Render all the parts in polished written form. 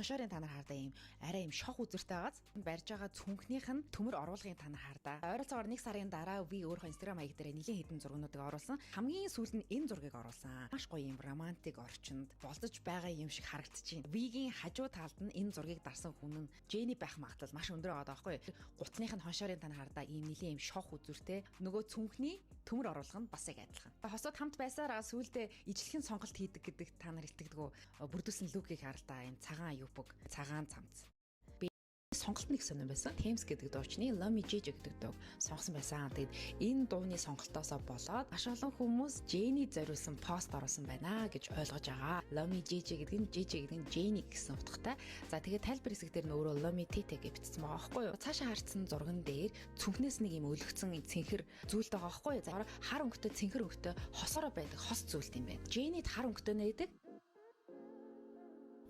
хоншоорын та нар хардаа ийм арай ийм шох үзэртэй байгааз барьж байгаа цүнхнийх нь төмөр оруулгын та нар хардаа. Ойролцоогоор 1 сарын дараа би өөрийнхөө Instagram хаяг дээр нэлийн хэдэн зургуудыг оруулсан. Хамгийн сүүлд нь энэ зургийг оруулсан. Маш гоё ийм романтик орчинд болдож байгаа юм шиг харагдчихээн. Вигийн хажуу талд нь энэ зургийг дарсан хүн нь Jenny байх магадлал маш өндөр байгаа байхгүй. Гутных нь хоншоорын та нар хардаа ийм нэлийн ийм шох үзүртэй. Нөгөө цүнхний төмөр оруулга нь бас яг адилхан. Хосууд хамт байсараа сүүлдээ ижлэхэн сонголт хийдэг гэдэг та нар итгэдэг үү? Бүрдүүлсэн лүкийг харалтаа энэ цагаан юбг, цагаан цамц. Сонголт нэг сонирн байсан. Thames гэдэг дуучны Love Me Gigi гэдэг дуу сонгосон байсан. Тэгэд энэ дууны сонголтоосоо болоод маш олон хүмүүс Jenny зориулсан пост оруулсан байна гэж ойлгож байгаа. Love Me Gigi гэдэг нь Gigi гэдэг нь Jenny гэсэн утгатай. За тэгээд тайлбар хэсэг дээр нь өөрөө Love Me Tete гэж бичсэн байгаа байхгүй юу? Цаашаа харцсан зурган дээр цүнхнээс нэг юм өлгцэн цэнхэр зүйлтэй байгаа байхгүй юу? За хар өнгөтэй цэнхэр өнгөтэй хосороо байдаг хос зүйлт юм байна. Jenny-д хар өнгөтэй нэдэг.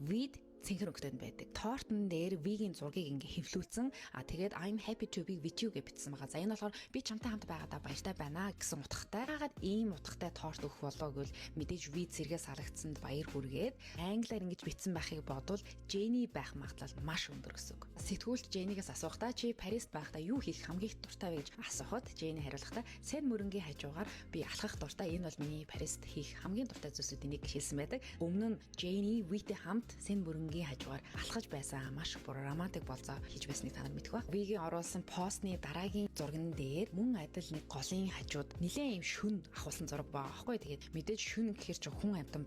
Вид цэнхэр өнгөтэй байдаг. Тортон дээр вигийн зургийг ингээ хэвлүүлсэн. Тэгээд I'm happy to be with you гэж бичсэн байгаа. За энэ болохоор би чамтай хамт байгаадаа баяртай байна гэсэн утгатай. Яагаад ийм утгатай торт өгөх болоо гэвэл мэдээж ви зэрэгээс харагдсанд баяр хүргээд англиар ингэж бичсэн байхыг бодвол Jenny байх магадлал маш өндөр гэсэн үг. Сэтгүүлч Jenny-гээс асуухдаа чи Парист байхдаа юу хийх хамгийн их дуртай вэ гэж асуухад Jenny хариулахдаа Сен мөрөнгийн хажуугаар би алхах дуртай. Энэ бол миний Парист хийх хамгийн дуртай зүйлсүүдийн нэг хэлсэн байдаг. Өмнө нь Jenny витэй хамт Сен мөрөнгийн хажуугаар алхаж байсан маш бүр романтик болцоо хийж байсныг та нар мэдэх ба. Вигийн оруулсан постны дараагийн зурган дээр мөн адил нэг голын хажууд нэлээд юм шүн ахуулсан зураг байгаа байхгүй. Тэгээд мэдээж шүн гэхэр ч хүн амтан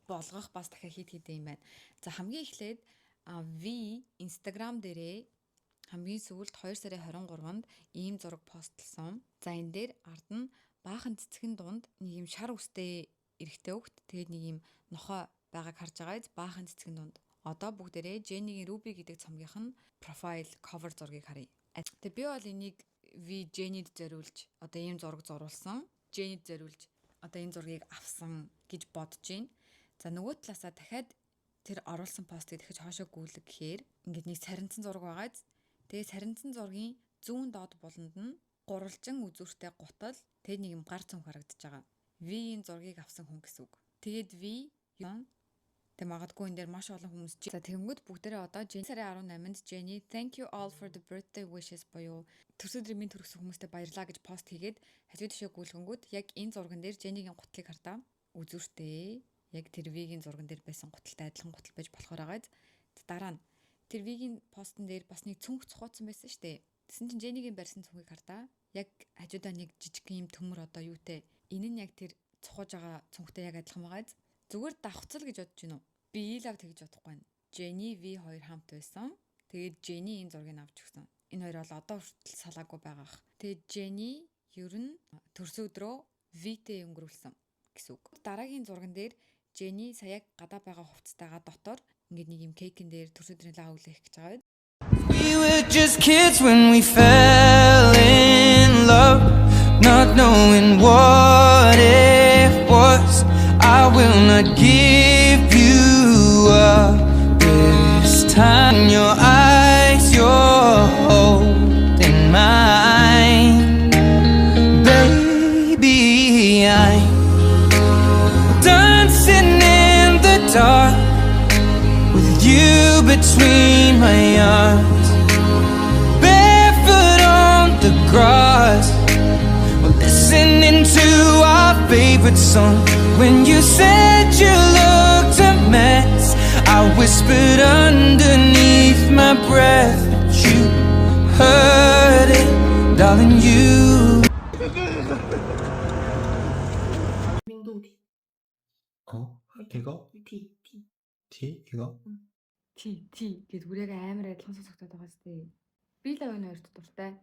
болгох бас дахиад хит юм байна. За хамгийн эхлээд Ви Instagram дээрээ хамгийн сүүлд 2 сарын 23-нд ийм зураг постлсон. За энэ дээр ард нь баахан цэцгэн дунд нэг юм шар үстэй эрэгтэй хөвгт тэгээд нэг юм нохой байгааг харж байгаа. Баахан цэцгэн дунд. Одоо бүгдээрээ Jenny-гийн Ruby гэдэг цомгийнх нь профайл cover зургийг харъя. Тэгээд би бол энийг Ви Jenny-д зориулж одоо ийм зураг зурулсан. Jenny-д зориулж одоо энэ зургийг авсан гэж бодож байна. За нөгөө талаасаа дахиад тэр оруулсан постыг дахиж хоошоо гүйлэг гэхээр ингээд нэг сарнцсан зураг байгаа. Тэгээд сарнцсан зургийн зүүн доод буланд нь гурвалжин үзүүртэй гутал тэгээд нэг юм гар цөм харагдаж байгаа. Ви-ийн зургийг авсан хүн гэсэн үг. Тэгээд Ви тэг магадгүй энэ дээр маш олон хүмүүс за тэгэнгүүт бүгдээрээ одоо сарын 18-нд Jenny thank you all for the birthday wishes буюу төрсөн өдрийн минь төрсөн хүмүүстээ баярлалаа гэж пост хийгээд хажуу тишээ гүйлгэнгүүт яг энэ зурган дээр Jenny-гийн гутлыг хартаа үзүүртэй яг тэр Ви-гийн зурган дээр байсан гуталтай адилхан гутал байж болохоор байгаа. Дараа нь тэр Ви-гийн постн дээр бас нэг цүнх цохооцсон байсан шүү дээ. Тэсэн чинь Jenny-гийн барьсан цүнхийг хартаа яг хажуудаа нэг жижиг юм төмөр одоо юутэй энэ нь яг тэр цохож байгаа цүнхтэй яг адилхан байгаа. Зүгээр давхцал гэж бодож байна уу? Би лав тэгж бодохгүй байна. Jenny Ви хоёр хамт байсан. Тэгээд Jenny энэ зургийг авч өгсөн. Энэ хоёр бол одоо хүртэл салаагүй байгаах. Тэгээд Jenny ер нь төрсөн өдрөө Витэй өнгөрүүлсэн гэсэн үг. Дараагийн зурган дээр Jenny саяг гадаа байгаа хувцастайгаа дотор ингээд нэг юм кейкэн дээр төрсөн өдрийн лав өглөх гэж байгаа. We were just kids when we fell in love, not knowing what it was. I will not give you up this time. In your eyes, you're holding mine. Baby, I'm dancing in the dark with you between my arms, barefoot on the grass. We're listening to our favorite song. When you said you looked a mess, I whispered underneath my breath, but you heard it, darling, you. 이거? T 이거? T гэд үрийг амар адилхан сонсогдоод байгаа зү. Би л энэ хоёрт дуртай.